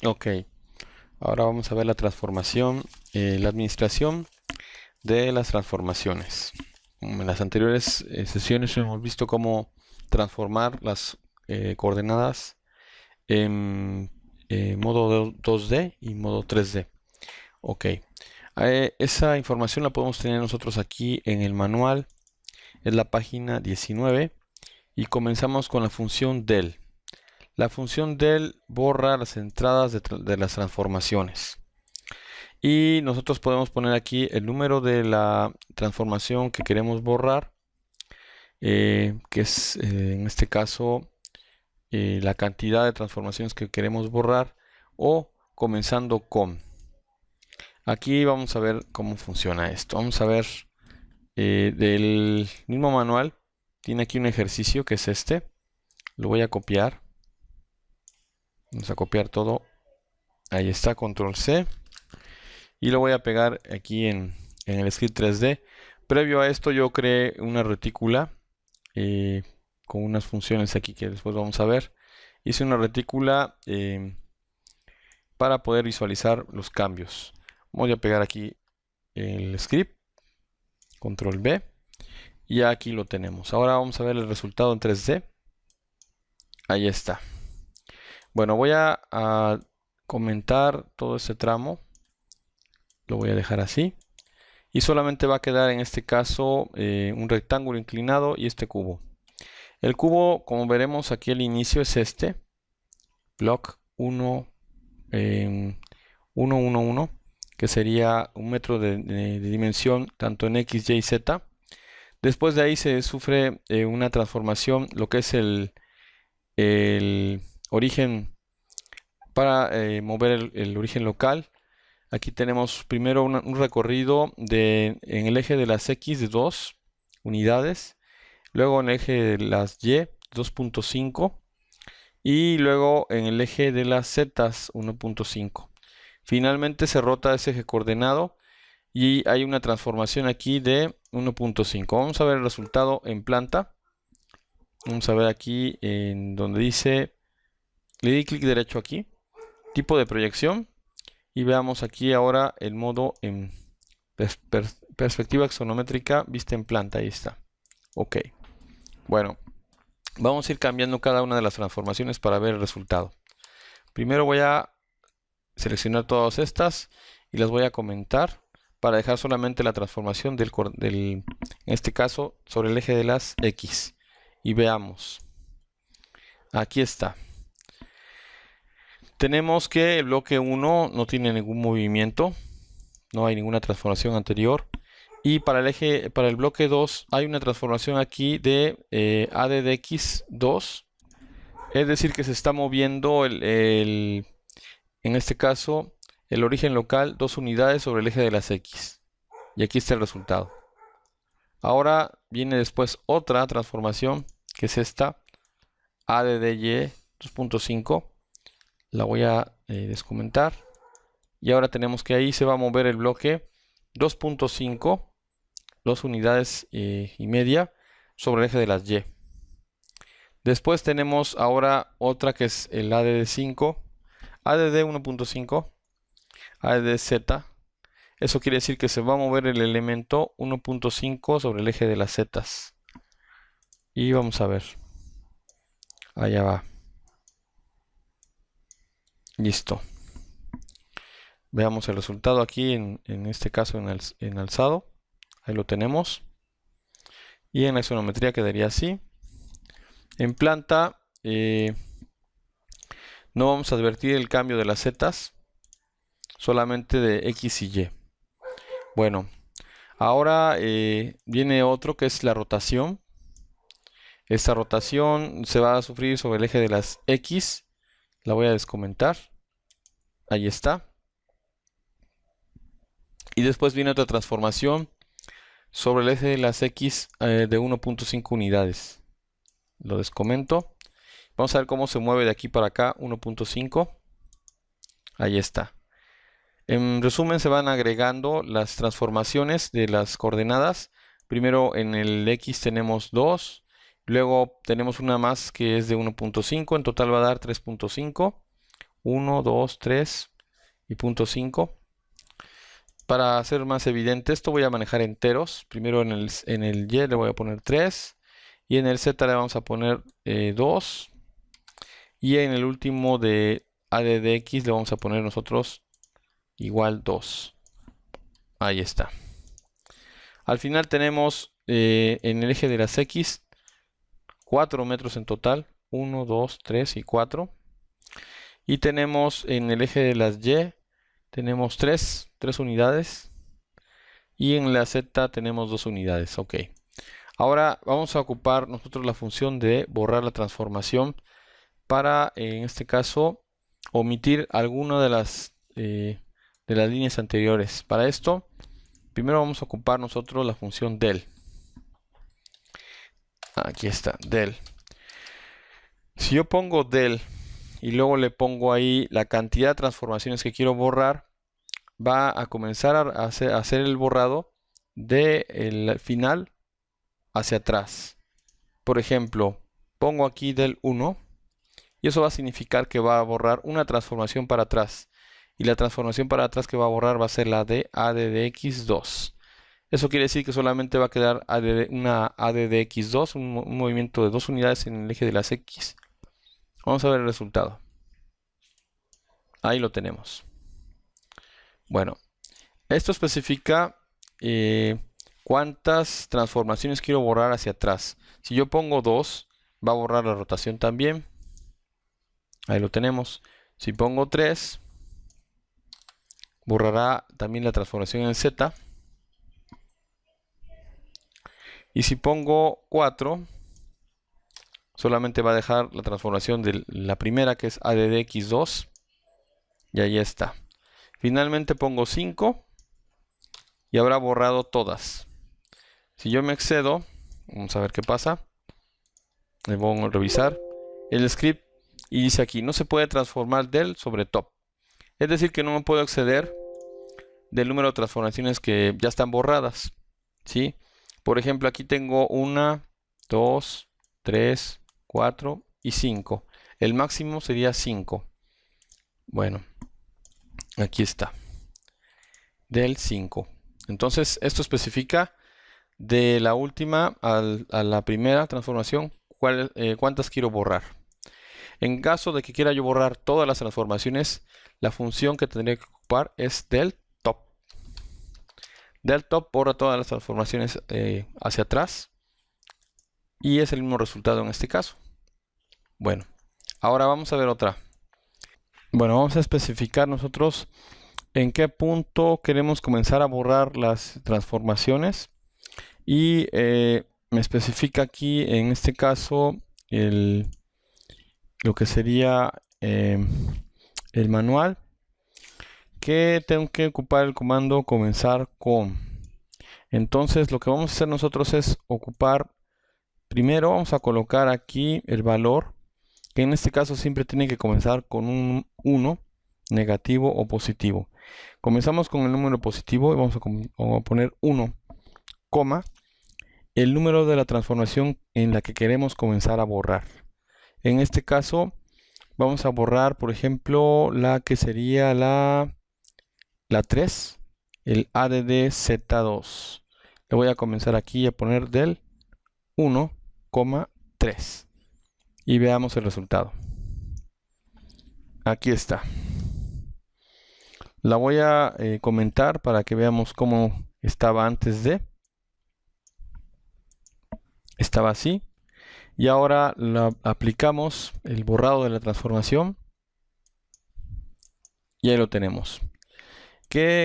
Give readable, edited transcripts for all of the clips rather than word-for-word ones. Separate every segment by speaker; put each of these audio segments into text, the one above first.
Speaker 1: Ok, ahora vamos a ver la transformación, la administración de las transformaciones. En las anteriores sesiones hemos visto cómo transformar las coordenadas en modo 2D y modo 3D. Ok, esa información la podemos tener nosotros aquí en el manual, es la página 19 y comenzamos con la función del. La función del borra las entradas de las transformaciones. Y nosotros podemos poner aquí el número de la transformación que queremos borrar, que es en este caso la cantidad de transformaciones que queremos borrar, o comenzando con. Aquí vamos a ver cómo funciona esto. Vamos a ver del mismo manual. Tiene aquí un ejercicio que es este. Lo voy a copiar. Vamos a copiar todo. Ahí está, control C. Y lo voy a pegar aquí en el script 3D. Previo a esto yo creé una retícula con unas funciones aquí que después vamos a ver. Hice una retícula para poder visualizar los cambios. Voy a pegar aquí el script, control B, y aquí lo tenemos. Ahora vamos a ver el resultado en 3D. Ahí está. Bueno, voy a comentar todo este tramo. Lo voy a dejar así. Y solamente va a quedar en este caso un rectángulo inclinado y este cubo. El cubo, como veremos aquí al inicio, es este. Block 1, 1, 1, 1, que sería un metro de dimensión tanto en X, Y, Z. Después de ahí se sufre una transformación, lo que es el origen para mover el origen local. Aquí tenemos primero un recorrido en el eje de las X de 2 unidades, luego en el eje de las Y 2.5 y luego en el eje de las Z 1.5. Finalmente se rota ese eje coordenado y hay una transformación aquí de 1.5. Vamos a ver el resultado en planta. Vamos a ver aquí en donde dice, le di clic derecho aquí, tipo de proyección, y veamos aquí ahora el modo en perspectiva axonométrica vista en planta. Ahí está. Ok. Bueno, vamos a ir cambiando cada una de las transformaciones para ver el resultado. Primero voy a seleccionar todas estas y las voy a comentar para dejar solamente la transformación en este caso, sobre el eje de las X. Y veamos. Aquí está. Tenemos que el bloque 1 no tiene ningún movimiento, no hay ninguna transformación anterior. Y para el bloque 2 hay una transformación aquí de AD de X2, es decir que se está moviendo en este caso el origen local 2 unidades sobre el eje de las X. Y aquí está el resultado. Ahora viene después otra transformación que es esta, AD de Y 2.5. La voy a descomentar. Y ahora tenemos que ahí se va a mover el bloque 2.5, 2 unidades y media sobre el eje de las Y. Después tenemos ahora otra que es el ADD5, ADD 1.5, ADDZ. Eso quiere decir que se va a mover el elemento 1.5 sobre el eje de las Z. Y vamos a ver. Allá va. Listo. Veamos el resultado aquí en este caso en alzado. Ahí lo tenemos. Y en la isonometría quedaría así. En planta no vamos a advertir el cambio de las Z, solamente de X y Y. Bueno, ahora viene otro que es la rotación. Esta rotación se va a sufrir sobre el eje de las X. La voy a descomentar. Ahí está. Y después viene otra transformación sobre el eje de las X de 1.5 unidades. Lo descomento. Vamos a ver cómo se mueve de aquí para acá 1.5. Ahí está. En resumen, se van agregando las transformaciones de las coordenadas. Primero en el X tenemos 2. Luego tenemos una más que es de 1.5. En total va a dar 3.5. 1, 2, 3 y punto 5. Para hacer más evidente esto voy a manejar enteros. Primero en el Y le voy a poner 3 y en el Z le vamos a poner 2 y en el último de ADDX le vamos a poner nosotros igual 2. Ahí está. Al final tenemos en el eje de las X 4 metros en total. 1, 2, 3 y 4. Y tenemos en el eje de las Y, tenemos 3 unidades. Y en la Z tenemos 2 unidades. Ok. Ahora vamos a ocupar nosotros la función de borrar la transformación para, en este caso, omitir alguna de las líneas anteriores. Para esto, primero vamos a ocupar nosotros la función del. Aquí está, del. Si yo pongo del y luego le pongo ahí la cantidad de transformaciones que quiero borrar, va a comenzar a hacer el borrado del final hacia atrás. Por ejemplo, pongo aquí del 1 y eso va a significar que va a borrar una transformación para atrás. Y la transformación para atrás que va a borrar va a ser la de ADDX2. Eso quiere decir que solamente va a quedar una ADDX2, un movimiento de 2 unidades en el eje de las X. Vamos a ver el resultado. Ahí lo tenemos. Bueno, esto especifica cuántas transformaciones quiero borrar hacia atrás. Si yo pongo 2, va a borrar la rotación también. Ahí lo tenemos. Si pongo 3, borrará también la transformación en Z. Y si pongo 4, solamente va a dejar la transformación de la primera, que es ADDX2. Y ahí está. Finalmente pongo 5 y habrá borrado todas. Si yo me excedo, vamos a ver qué pasa. Le pongo a revisar el script y dice aquí, no se puede transformar del sobre top. Es decir, que no me puedo exceder del número de transformaciones que ya están borradas, ¿sí? Por ejemplo, aquí tengo 1, 2, 3, 4 y 5. El máximo sería 5. Bueno, aquí está. Del 5. Entonces, esto especifica de la última a la primera transformación, cuántas quiero borrar. En caso de que quiera yo borrar todas las transformaciones, la función que tendría que ocupar es del top. Del top borra todas las transformaciones hacia atrás y es el mismo resultado en este caso. Bueno, ahora vamos a ver otra. Bueno, vamos a especificar nosotros en qué punto queremos comenzar a borrar las transformaciones y me especifica aquí en este caso lo que sería el manual, que tengo que ocupar el comando comenzar con. Entonces lo que vamos a hacer nosotros es ocupar, primero vamos a colocar aquí el valor, que en este caso siempre tiene que comenzar con un 1, negativo o positivo. Comenzamos con el número positivo y vamos a poner 1, el número de la transformación en la que queremos comenzar a borrar. En este caso vamos a borrar, por ejemplo, la que sería la 3, el ADDZ2. Le voy a comenzar aquí a poner del 1,3 y veamos el resultado. Aquí está. La voy a comentar para que veamos cómo estaba antes de. Estaba así. Y ahora aplicamos el borrado de la transformación. Y ahí lo tenemos.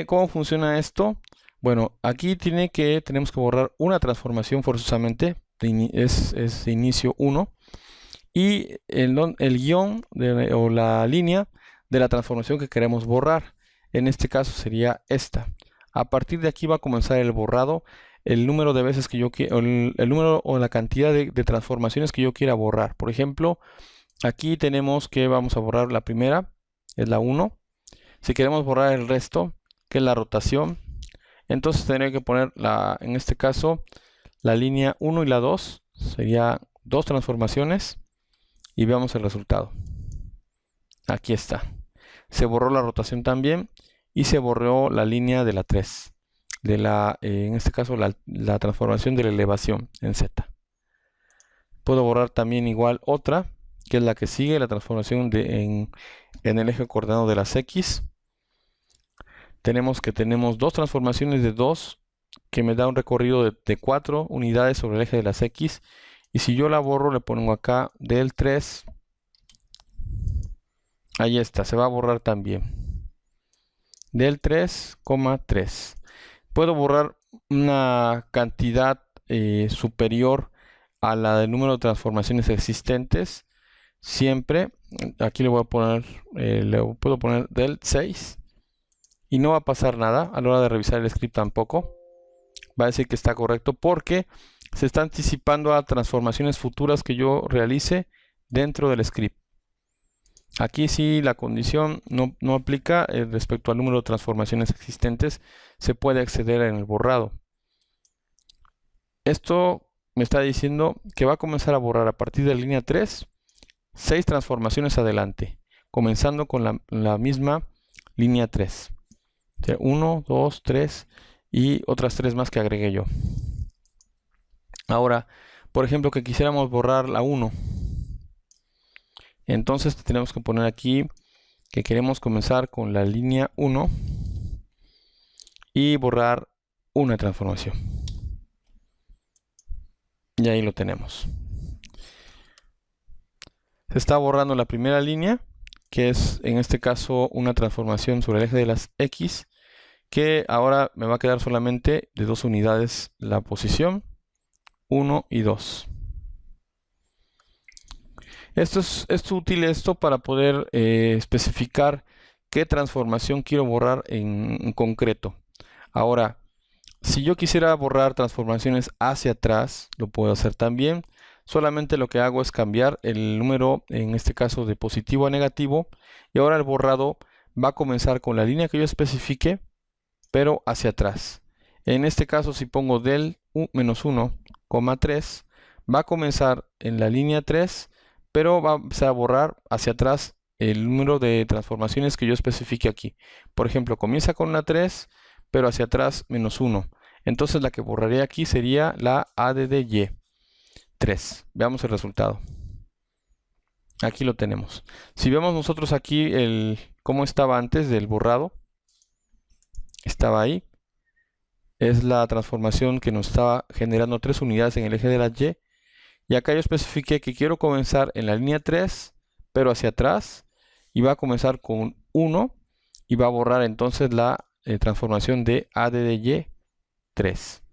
Speaker 1: ¿Cómo funciona esto? Bueno, aquí tenemos que borrar una transformación forzosamente. Es de inicio 1. Y el guión o la línea de la transformación que queremos borrar. En este caso sería esta. A partir de aquí va a comenzar el borrado. El número de veces que yo quiero, el número o la cantidad de transformaciones que yo quiera borrar. Por ejemplo, aquí tenemos que vamos a borrar la primera, es la 1. Si queremos borrar el resto, que es la rotación, entonces tendría que poner en este caso la línea 1 y la 2. Sería 2 transformaciones y veamos el resultado. Aquí está. se borró la rotación también y se borró la línea de la 3, en este caso la transformación de la elevación en Z. Puedo borrar también igual otra, que es la que sigue, la transformación en el eje coordenado de las X. Tenemos dos transformaciones de 2, que me da un recorrido de 4 unidades sobre el eje de las X. Y si yo la borro, le pongo acá del 3. Ahí está, se va a borrar también. Del 3,3. Puedo borrar una cantidad superior a la del número de transformaciones existentes. Siempre, aquí le voy a poner, le puedo poner del 6. Y no va a pasar nada a la hora de revisar el script tampoco. Va a decir que está correcto porque se está anticipando a transformaciones futuras que yo realice dentro del script. Aquí sí la condición no aplica respecto al número de transformaciones existentes. Se puede acceder en el borrado. Esto me está diciendo que va a comenzar a borrar a partir de la línea 3, 6 transformaciones adelante, comenzando con la misma línea 3. 1, 2, 3 y otras 3 más que agregué yo. Ahora, por ejemplo, que quisiéramos borrar la 1. Entonces tenemos que poner aquí que queremos comenzar con la línea 1 y borrar una transformación. Y ahí lo tenemos. Se está borrando la primera línea, que es en este caso una transformación sobre el eje de las X, que ahora me va a quedar solamente de 2 unidades la posición, 1 y 2. Es útil para poder especificar qué transformación quiero borrar en concreto. Ahora, si yo quisiera borrar transformaciones hacia atrás, lo puedo hacer también. Solamente lo que hago es cambiar el número, en este caso de positivo a negativo, y ahora el borrado va a comenzar con la línea que yo especifique, pero hacia atrás. En este caso, si pongo del menos 1,3, va a comenzar en la línea 3, pero va a empezar a borrar hacia atrás el número de transformaciones que yo especifique aquí. Por ejemplo, comienza con una 3, pero hacia atrás menos 1. Entonces la que borraría aquí sería la ADDY 3. Veamos el resultado. Aquí lo tenemos. Si vemos nosotros aquí cómo estaba antes del borrado, estaba ahí. Es la transformación que nos estaba generando 3 unidades en el eje de la Y. Y acá yo especifiqué que quiero comenzar en la línea 3, pero hacia atrás. Y va a comenzar con 1. Y va a borrar entonces la transformación de ADDY 3.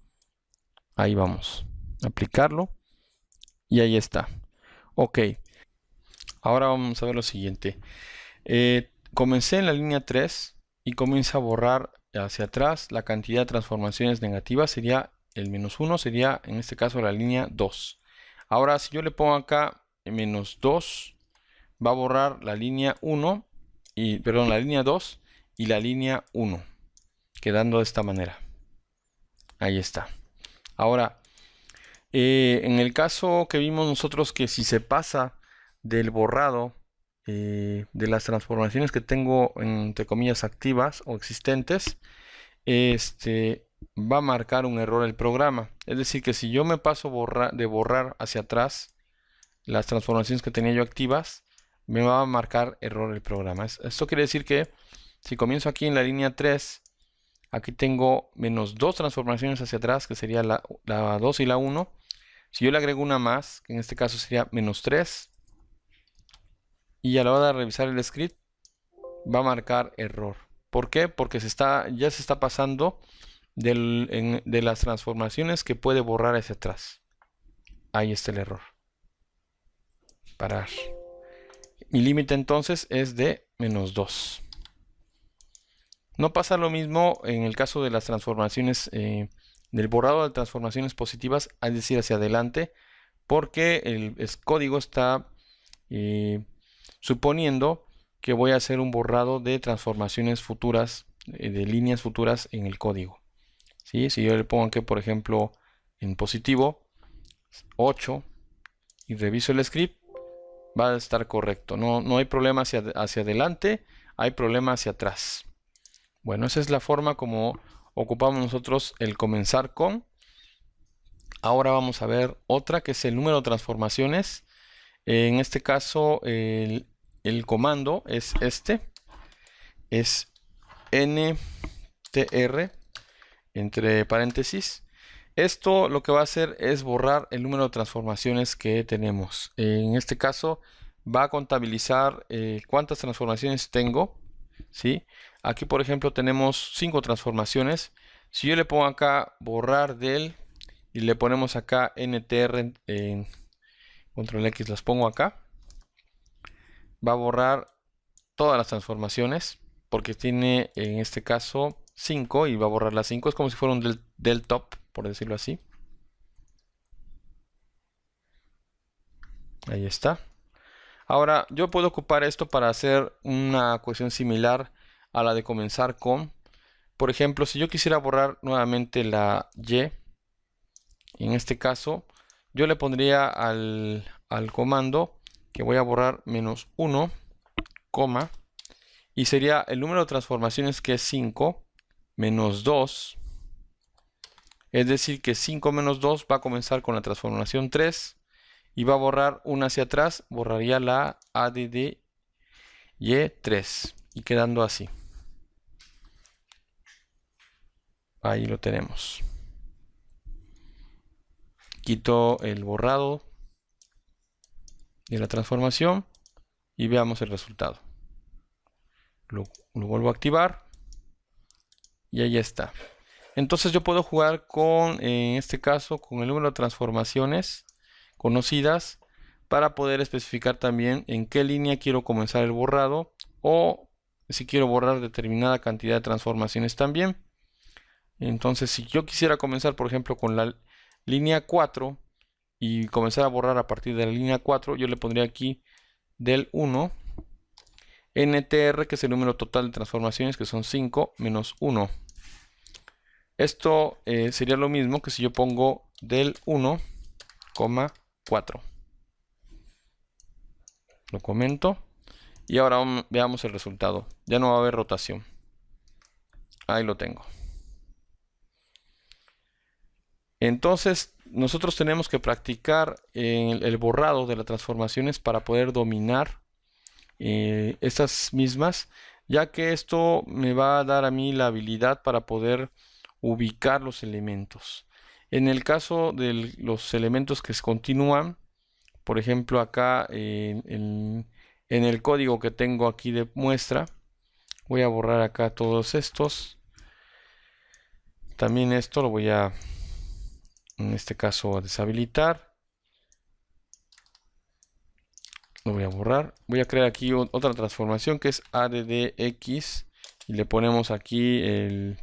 Speaker 1: Ahí vamos. Aplicarlo. Y ahí está. Ok. Ahora vamos a ver lo siguiente. Comencé en la línea 3 y comienza a borrar hacia atrás la cantidad de transformaciones negativas. Sería el menos 1, sería en este caso la línea 2. Ahora si yo le pongo acá menos 2, va a borrar la línea 1, perdón, la línea 2 y la línea 1, quedando de esta manera. Ahí está. Ahora, en el caso que vimos nosotros que si se pasa del borrado de las transformaciones que tengo entre comillas activas o existentes, va a marcar un error el programa. Es decir, que si yo me paso de borrar hacia atrás las transformaciones que tenía yo activas, me va a marcar error el programa. Esto quiere decir que si comienzo aquí en la línea 3, aquí tengo menos 2 transformaciones hacia atrás, que sería la 2 y la 1. Si yo le agrego una más, que en este caso sería menos 3, y a la hora de revisar el script, va a marcar error. ¿Por qué? Porque ya se está pasando de las transformaciones que puede borrar hacia atrás. Ahí está el error. Parar. Mi límite entonces es de menos 2. No pasa lo mismo en el caso de las transformaciones, del borrado de transformaciones positivas, es decir, hacia adelante, porque el código está suponiendo que voy a hacer un borrado de transformaciones futuras, de líneas futuras en el código. ¿Sí? Si yo le pongo aquí, por ejemplo, en positivo 8 y reviso el script, va a estar correcto. No hay problema hacia adelante hay problema hacia atrás. Bueno, esa es la forma como ocupamos nosotros el comenzar con. Ahora vamos a ver otra que es el número de transformaciones. En este caso el comando es es ntr entre paréntesis. Esto lo que va a hacer es borrar el número de transformaciones que tenemos. En este caso va a contabilizar cuántas transformaciones tengo, ¿sí? Aquí por ejemplo tenemos 5 transformaciones. Si yo le pongo acá borrar del y le ponemos acá ntr en control X, las pongo acá, va a borrar todas las transformaciones porque tiene en este caso 5 y va a borrar las 5. Es como si fuera un del top, por decirlo así. Ahí está. Ahora yo puedo ocupar esto para hacer una cuestión similar a la de comenzar con. Por ejemplo, si yo quisiera borrar nuevamente la Y, en este caso yo le pondría al comando que voy a borrar -1, coma, y sería el número de transformaciones que es 5 menos 2. Es decir que 5 menos 2 va a comenzar con la transformación 3 y va a borrar una hacia atrás, borraría la ADD Y3 y quedando así. Ahí lo tenemos. Quito el borrado de la transformación y veamos el resultado. Lo vuelvo a activar y ahí está. Entonces yo puedo jugar con, en este caso, con el número de transformaciones conocidas para poder especificar también en qué línea quiero comenzar el borrado o si quiero borrar determinada cantidad de transformaciones también. Entonces si yo quisiera comenzar por ejemplo con la línea 4 y comenzar a borrar a partir de la línea 4, yo le pondría aquí del 1 ntr, que es el número total de transformaciones, que son 5 menos 1. Esto sería lo mismo que si yo pongo del 1,4. Lo comento. Y ahora veamos el resultado. Ya no va a haber rotación. Ahí lo tengo. Entonces, nosotros tenemos que practicar el borrado de las transformaciones para poder dominar estas mismas, ya que esto me va a dar a mí la habilidad para poder ubicar los elementos. En el caso de los elementos que se continúan, por ejemplo acá en el código que tengo aquí de muestra, voy a borrar acá todos estos. También esto lo voy a, en este caso, a deshabilitar. Lo voy a borrar. Voy a crear aquí otra transformación que es ADDX y le ponemos aquí el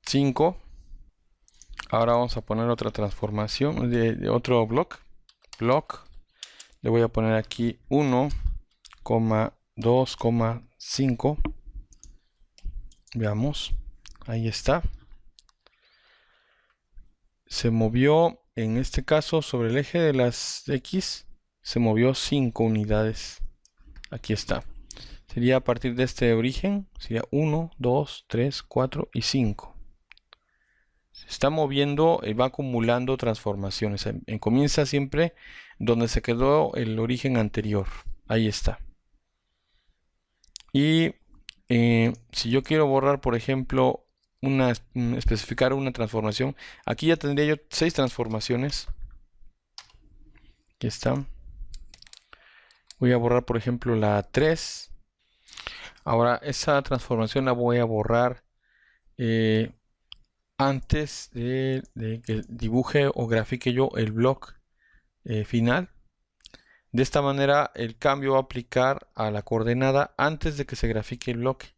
Speaker 1: 5. Ahora vamos a poner otra transformación de otro block. Le voy a poner aquí 1,2,5. Veamos. Ahí está. Se movió, en este caso, sobre el eje de las X, se movió 5 unidades. Aquí está. Sería a partir de este origen, sería 1, 2, 3, 4 y 5. Se está moviendo y va acumulando transformaciones. Comienza siempre donde se quedó el origen anterior. Ahí está. Y si yo quiero borrar, por ejemplo, especificar una transformación, aquí ya tendría yo 6 transformaciones. Aquí están. Voy a borrar, por ejemplo, la 3. Ahora, esa transformación la voy a borrar antes de que dibuje o grafique yo el bloque final. De esta manera, el cambio va a aplicar a la coordenada antes de que se grafique el bloque.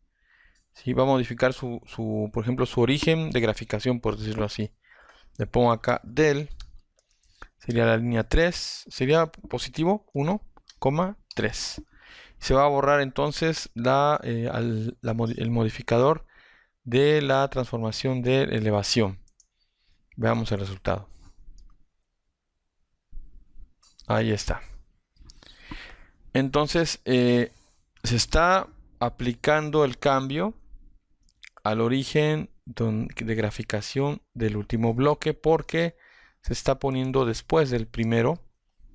Speaker 1: ¿Sí? Va a modificar por ejemplo, su origen de graficación, por decirlo así. Le pongo acá del, sería la línea 3, sería positivo 1,3. Se va a borrar entonces el modificador de la transformación de elevación. Veamos el resultado. Ahí está. Entonces se está aplicando el cambio al origen de graficación del último bloque, porque se está poniendo después del primero,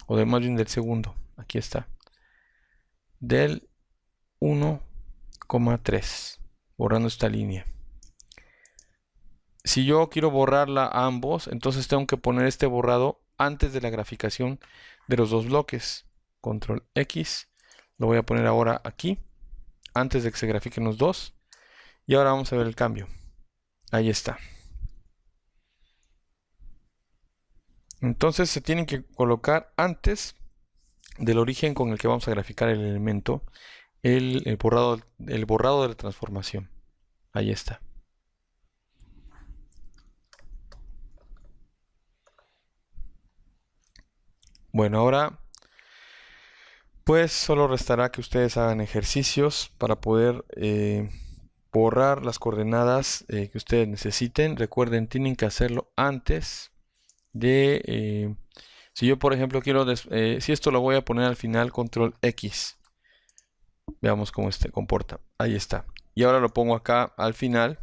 Speaker 1: o de más bien del segundo. Aquí está. Del 1,3. Borrando esta línea. Si yo quiero borrarla a ambos, entonces tengo que poner este borrado antes de la graficación de los dos bloques. Control X. Lo voy a poner ahora aquí, antes de que se grafiquen los dos. Y ahora vamos a ver el cambio. Ahí está. Entonces se tienen que colocar antes del origen con el que vamos a graficar el elemento, el borrado de la transformación. Ahí está. Bueno, ahora pues solo restará que ustedes hagan ejercicios para poder borrar las coordenadas que ustedes necesiten. Recuerden, tienen que hacerlo antes de... si yo, por ejemplo, quiero... si esto lo voy a poner al final, control X. Veamos cómo se comporta. Ahí está. Y ahora lo pongo acá al final.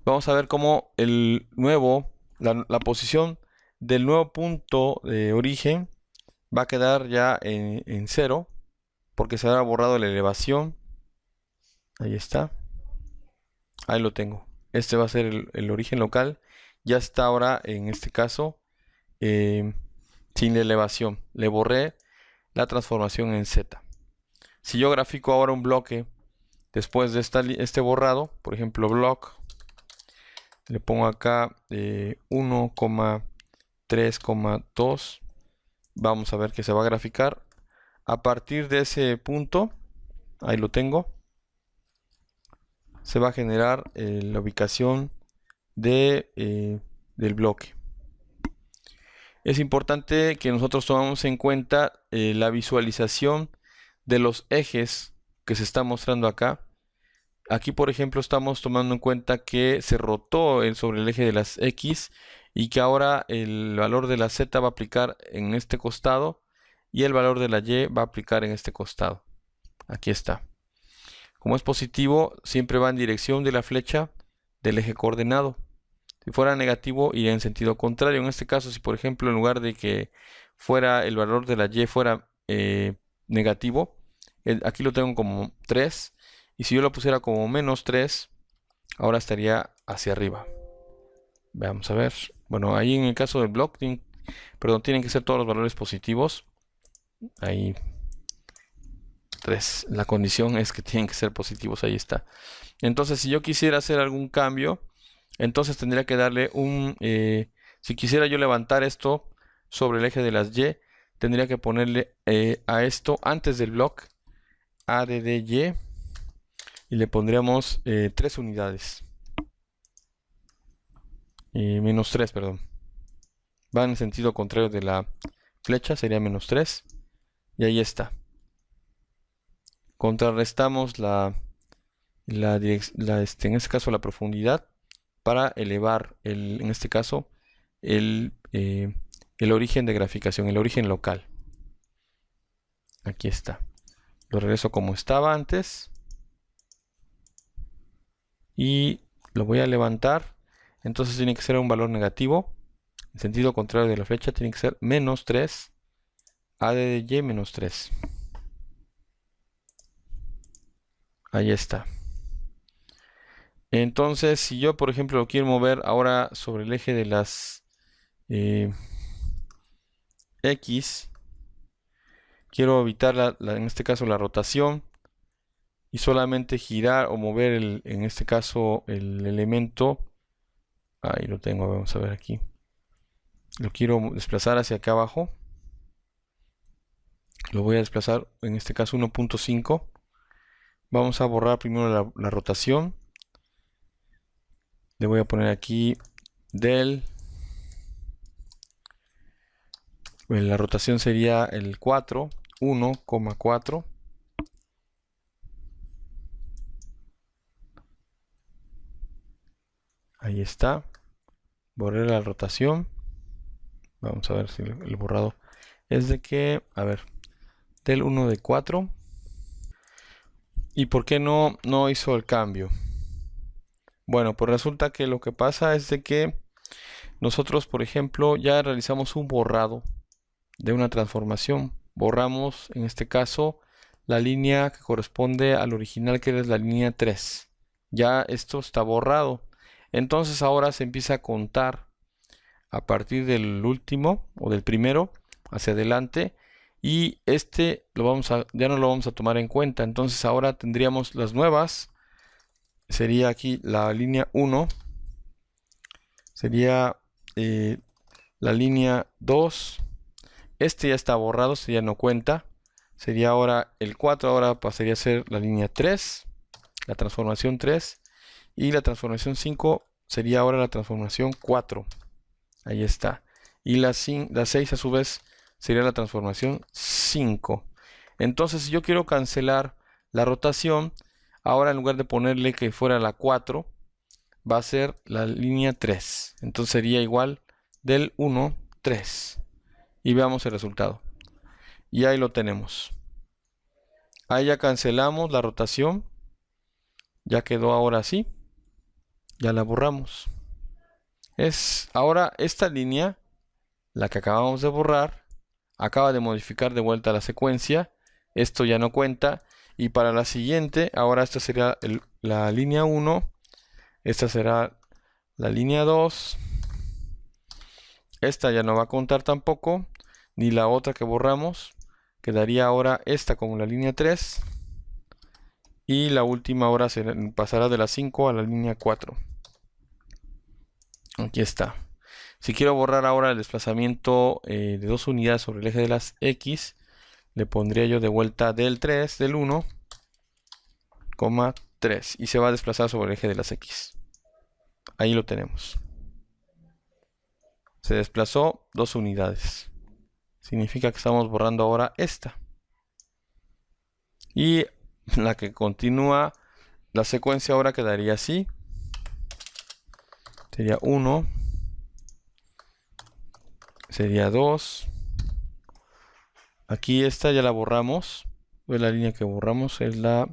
Speaker 1: Vamos a ver cómo el nuevo... la posición del nuevo punto de origen va a quedar ya en 0, porque se habrá borrado la elevación. Ahí está. Ahí lo tengo. Este va a ser el origen local. Ya está ahora, en este caso, sin la elevación. Le borré la transformación en Z. Si yo grafico ahora un bloque después de este borrado, por ejemplo, block, le pongo acá 1,3,2. Vamos a ver que se va a graficar. A partir de ese punto, ahí lo tengo, se va a generar la ubicación del bloque. Es importante que nosotros tomemos en cuenta la visualización de los ejes que se está mostrando acá. Aquí, por ejemplo, estamos tomando en cuenta que se rotó sobre el eje de las X y que ahora el valor de la Z va a aplicar en este costado y el valor de la Y va a aplicar en este costado. Aquí está. Como es positivo, siempre va en dirección de la flecha del eje coordenado. Si fuera negativo, iría en sentido contrario. En este caso, si por ejemplo, en lugar de que fuera el valor de la Y fuera negativo, aquí lo tengo como 3. Y si yo lo pusiera como menos 3, ahora estaría hacia arriba. Vamos a ver. Bueno, ahí en el caso del block, tienen que ser todos los valores positivos. Ahí 3. La condición es que tienen que ser positivos. Ahí está. Entonces, si yo quisiera hacer algún cambio, entonces tendría que darle si quisiera yo levantar esto sobre el eje de las Y, tendría que ponerle a esto antes del block ADDY y le pondríamos 3 unidades. Menos 3, perdón. Va en el sentido contrario de la flecha, sería menos 3. Y ahí está. Contrarrestamos en este caso la profundidad para elevar en este caso el origen de graficación, el origen local. Aquí está. Lo regreso como estaba antes y lo voy a levantar. Entonces tiene que ser un valor negativo. En sentido contrario de la flecha tiene que ser menos 3. A de Y menos 3. Ahí está. Entonces, si yo, por ejemplo, lo quiero mover ahora sobre el eje de las X, quiero evitar en este caso la rotación y solamente girar o mover en este caso el elemento. Ahí lo tengo, vamos a ver aquí. Lo quiero desplazar hacia acá abajo. Lo voy a desplazar en este caso 1.5. Vamos a borrar primero la rotación. Le voy a poner aquí del... Bueno, la rotación sería el 4, 1,4. Ahí está. Borré la rotación. Vamos a ver si el borrado es de que, a ver, del 1 de 4. ¿Y por qué no hizo el cambio? Bueno, pues resulta que lo que pasa es de que nosotros, por ejemplo, ya realizamos un borrado de una transformación. Borramos, en este caso, la línea que corresponde al original, que es la línea 3. Ya esto está borrado. Entonces ahora se empieza a contar a partir del último o del primero hacia adelante, y este ya no lo vamos a tomar en cuenta. Entonces ahora tendríamos las nuevas. Sería aquí la línea 1, sería la línea 2. Este ya está borrado, este ya no cuenta. Sería ahora el 4, ahora pasaría a ser la línea 3, la transformación 3. Y la transformación 5 sería ahora la transformación 4. Ahí está. Y la 6 a su vez sería la transformación 5. Entonces, si yo quiero cancelar la rotación, ahora en lugar de ponerle que fuera la 4, va a ser la línea 3. Entonces sería igual del 1, 3. Y veamos el resultado. Y ahí lo tenemos. Ahí ya cancelamos la rotación. Ya quedó ahora así. Ya la borramos. Ahora esta línea, la que acabamos de borrar, acaba de modificar de vuelta la secuencia. Esto ya no cuenta. Y para la siguiente, ahora esta sería la línea 1. Esta será la línea 2. Esta ya no va a contar tampoco, ni la otra que borramos. Quedaría ahora esta como la línea 3. Y la última ahora pasará de la 5 a la línea 4. Aquí está. Si quiero borrar ahora el desplazamiento de 2 unidades sobre el eje de las X, le pondría yo de vuelta del 3, del 1, 3. Y se va a desplazar sobre el eje de las X. Ahí lo tenemos. Se desplazó 2 unidades. Significa que estamos borrando ahora esta. Y la que continúa, la secuencia ahora quedaría así. Sería 1. Sería 2. Aquí esta ya la borramos. Pues la línea que borramos es la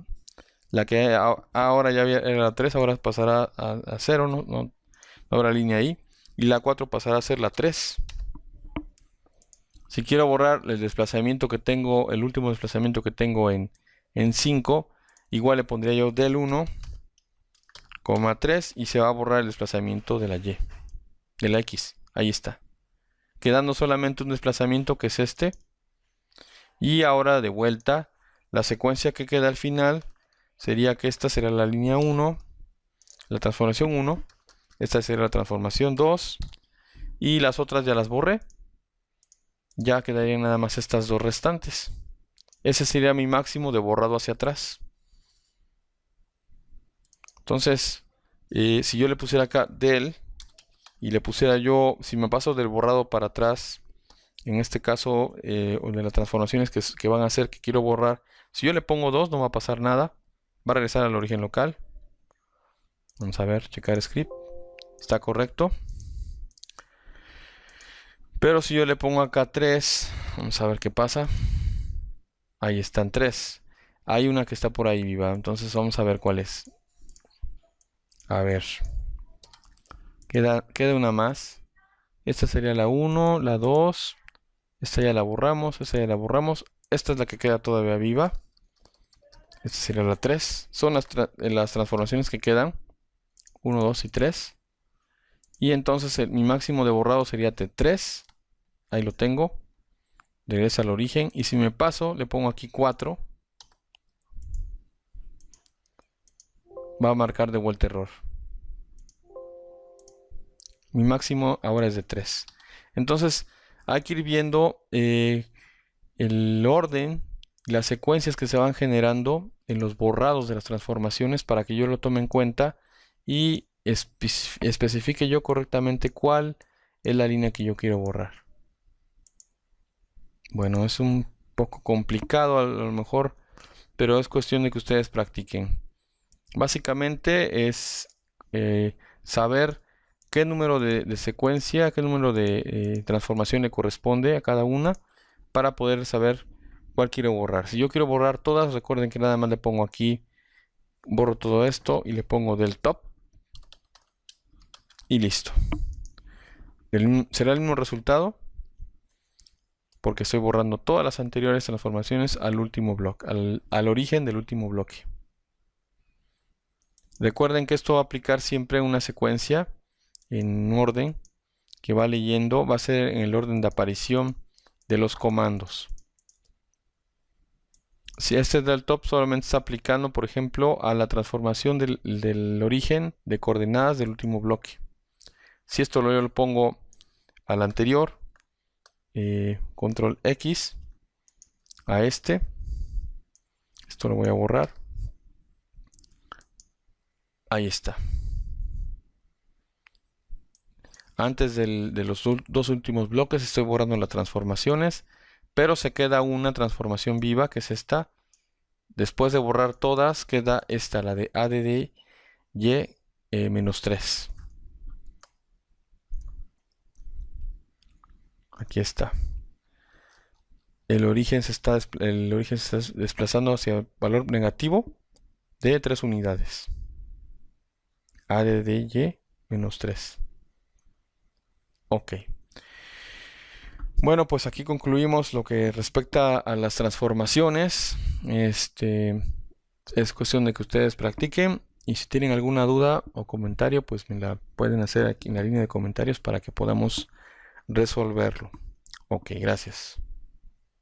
Speaker 1: que ahora ya era la 3. Ahora pasará a 0. No habrá línea ahí. Y la 4 pasará a ser la 3. Si quiero borrar el desplazamiento que tengo, el último desplazamiento que tengo en 5, igual le pondría yo del 1, 3, y se va a borrar el desplazamiento de la Y, de la X. Ahí está. Quedando solamente un desplazamiento que es este. Y ahora de vuelta, la secuencia que queda al final sería que esta será la línea 1, la transformación 1. Esta será la transformación 2. Y las otras ya las borré. Ya quedarían nada más estas dos restantes. Ese sería mi máximo de borrado hacia atrás. Entonces, si yo le pusiera acá del, y le pusiera yo, si me paso del borrado para atrás, en este caso, de las transformaciones que van a hacer que quiero borrar, si yo le pongo 2, no va a pasar nada. Va a regresar al origen local. Vamos a ver, checar script. Está correcto. Pero si yo le pongo acá 3, vamos a ver qué pasa. Ahí están 3. Hay una que está por ahí viva, entonces vamos a ver cuál es. A ver. Queda una más. Esta sería la 1, la 2. Esta ya la borramos, esta ya la borramos. Esta es la que queda todavía viva. Esta sería la 3. Son las transformaciones que quedan. 1, 2 y 3. Y entonces mi máximo de borrado sería T3. Ahí lo tengo. Regresa al origen. Y si me paso, le pongo aquí 4. Va a marcar de vuelta error. Mi máximo ahora es de 3. Entonces hay que ir viendo el orden y las secuencias que se van generando en los borrados de las transformaciones para que yo lo tome en cuenta y especifique yo correctamente cuál es la línea que yo quiero borrar. Bueno, es un poco complicado a lo mejor, pero es cuestión de que ustedes practiquen. Básicamente es saber qué número de secuencia, qué número de transformación le corresponde a cada una para poder saber cuál quiero borrar. Si yo quiero borrar todas, recuerden que nada más le pongo aquí Borro todo esto y le pongo del top. Y listo. Será el mismo resultado porque estoy borrando todas las anteriores transformaciones al último bloque, al origen del último bloque. Recuerden que esto va a aplicar siempre una secuencia en un orden que va leyendo, va a ser en el orden de aparición de los comandos. Si este del top solamente está aplicando, por ejemplo, a la transformación del origen de coordenadas del último bloque. Si esto yo lo pongo al anterior, control X, a esto lo voy a borrar. Ahí está. Antes de los dos últimos bloques estoy borrando las transformaciones, pero se queda una transformación viva, que es esta. Después de borrar todas, queda esta, la de ADDY-3. Aquí está. El origen se está desplazando hacia el valor negativo de 3 unidades. ADDY-3. Ok. Bueno, pues aquí concluimos lo que respecta a las transformaciones. Es cuestión de que ustedes practiquen. Y si tienen alguna duda o comentario, pues me la pueden hacer aquí en la línea de comentarios para que podamos resolverlo. Ok, gracias.